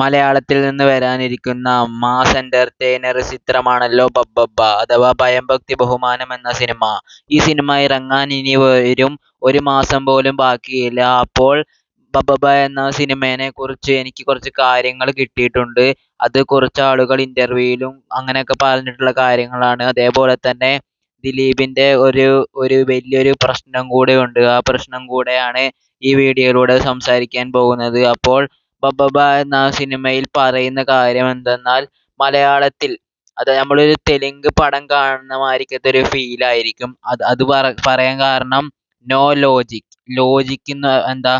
മലയാളത്തിൽ നിന്ന് വരാനിരിക്കുന്ന മാസ് എന്റർടൈനർ ചിത്രമാണല്ലോ ബബ്ബബ്ബ അഥവാ ഭയം ഭക്തി ബഹുമാനം എന്ന സിനിമ. ഈ സിനിമ ഇറങ്ങാൻ ഇനി വെറും ഒരു മാസം പോലും ബാക്കിയില്ല. അപ്പോൾ ബബ്ബബ്ബ എന്ന സിനിമയെ കുറിച്ച് എനിക്ക് കുറച്ച് കാര്യങ്ങൾ കിട്ടിയിട്ടുണ്ട്. അത് കുറച്ച് ആളുകൾ ഇന്റർവ്യൂയിലും അങ്ങനെയൊക്കെ പറഞ്ഞിട്ടുള്ള കാര്യങ്ങളാണ്. അതേപോലെ തന്നെ ദിലീപിന്റെ ഒരു വലിയൊരു പ്രശ്നം കൂടെ ഉണ്ട്. ആ പ്രശ്നം കൂടെയാണ് ഈ വീഡിയോയിലൂടെ സംസാരിക്കാൻ പോകുന്നത്. അപ്പോൾ ബബ്ബബ്ബ എന്ന സിനിമയിൽ പറയുന്ന കാര്യം എന്തെന്നാൽ, മലയാളത്തിൽ അത് നമ്മളൊരു തെലുങ്ക് പടം കാണുന്ന മാതിരിക്കത്തെ ഒരു ഫീൽ ആയിരിക്കും. അത് പറയാൻ കാരണം നോ ലോജിക്. ലോജിക് എന്താ,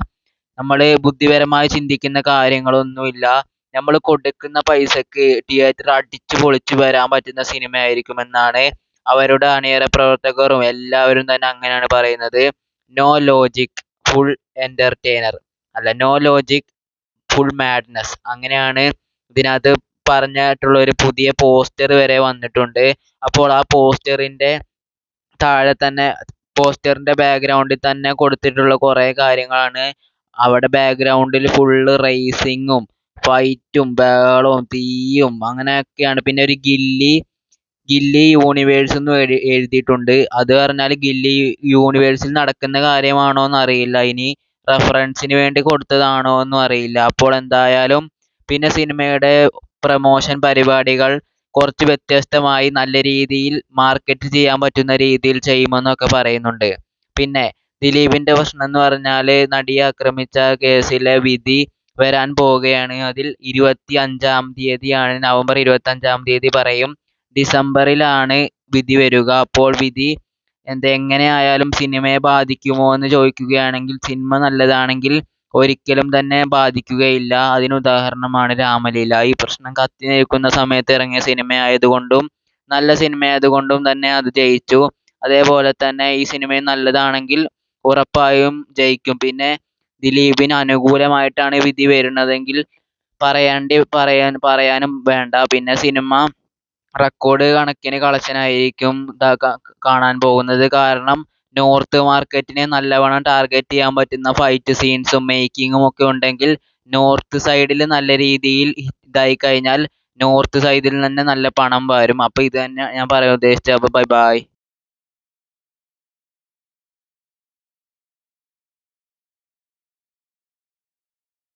നമ്മൾ ബുദ്ധിപരമായി ചിന്തിക്കുന്ന കാര്യങ്ങളൊന്നുമില്ല. നമ്മൾ കൊടുക്കുന്ന പൈസക്ക് തിയേറ്റർ അടിച്ചു പൊളിച്ചു വരാൻ പറ്റുന്ന സിനിമയായിരിക്കും എന്നാണ് അവരുടെ അണിയറ പ്രവർത്തകരും എല്ലാവരും തന്നെ അങ്ങനെയാണ് പറയുന്നത്. നോ ലോജിക് ഫുൾ എന്റർടൈനർ അല്ല, നോ ലോജിക് ഫുൾ മാഡ്നസ്, അങ്ങനെയാണ് ഇതിനകത്ത് പറഞ്ഞിട്ടുള്ള ഒരു പുതിയ പോസ്റ്റർ വരെ വന്നിട്ടുണ്ട്. അപ്പോൾ ആ പോസ്റ്ററിന്റെ താഴെ തന്നെ, പോസ്റ്ററിന്റെ ബാക്ക്ഗ്രൗണ്ടിൽ തന്നെ കൊടുത്തിട്ടുള്ള കുറേ കാര്യങ്ങളാണ്. അവിടെ ബാക്ക്ഗ്രൗണ്ടിൽ ഫുള്ള് റേസിങ്ങും ഫൈറ്റും ബഹളവും തീയും അങ്ങനെയൊക്കെയാണ്. പിന്നെ ഒരു ഗില്ലി യൂണിവേഴ്സ് എന്ന് എഴുതിയിട്ടുണ്ട്. അത് പറഞ്ഞാൽ ഗില്ലി യൂണിവേഴ്സിൽ നടക്കുന്ന കാര്യമാണോ എന്ന് അറിയില്ല, ഇനി റെഫറൻസിന് വേണ്ടി കൊടുത്തതാണോ എന്നും അറിയില്ല. അപ്പോൾ എന്തായാലും പിന്നെ സിനിമയുടെ പ്രമോഷൻ പരിപാടികൾ കുറച്ച് വ്യത്യസ്തമായി നല്ല രീതിയിൽ മാർക്കറ്റ് ചെയ്യാൻ പറ്റുന്ന രീതിയിൽ ചെയ്യുമെന്നൊക്കെ പറയുന്നുണ്ട്. പിന്നെ ദിലീപിന്റെ പ്രശ്നം എന്ന് പറഞ്ഞാൽ, നടിയെ ആക്രമിച്ച കേസിലെ വിധി വരാൻ പോവുകയാണ്. അതിൽ 25-ാം തീയതിയാണ്, നവംബർ 25-ാം തീയതി പറയും. ഡിസംബറിലാണ് വിധി വരിക. അപ്പോൾ വിധി എങ്ങനെയായാലും സിനിമയെ ബാധിക്കുമോ എന്ന് ചോദിക്കുകയാണെങ്കിൽ, സിനിമ നല്ലതാണെങ്കിൽ ഒരിക്കലും തന്നെ ബാധിക്കുകയില്ല. അതിനുദാഹരണമാണ് രാമലീല. ഈ പ്രശ്നം കത്തി നിൽക്കുന്ന സമയത്ത് ഇറങ്ങിയ സിനിമയായതുകൊണ്ടും നല്ല സിനിമയായതുകൊണ്ടും തന്നെ അത് ജയിച്ചു. അതേപോലെ തന്നെ ഈ സിനിമ നല്ലതാണെങ്കിൽ ഉറപ്പായും ജയിക്കും. പിന്നെ ദിലീപിന് അനുകൂലമായിട്ടാണ് വിധി വരുന്നതെങ്കിൽ പറയാനും വേണ്ട. പിന്നെ സിനിമ റെക്കോർഡ് കണക്കിന് കളക്ഷനായിരിക്കും കാണാൻ പോകുന്നത്. കാരണം നോർത്ത് മാർക്കറ്റിനെ നല്ലവണ്ണം ടാർഗറ്റ് ചെയ്യാൻ പറ്റുന്ന ഫൈറ്റ് സീൻസും മേക്കിങ്ങും ഒക്കെ ഉണ്ടെങ്കിൽ, നോർത്ത് സൈഡിൽ നല്ല രീതിയിൽ ഇതായി കഴിഞ്ഞാൽ നോർത്ത് സൈഡിൽ തന്നെ നല്ല പണം വരും. അപ്പോൾ ഇത് തന്നെ ഞാൻ പറയാൻ ഉദ്ദേശിച്ചത്. അപ്പോൾ ബൈ ബൈ.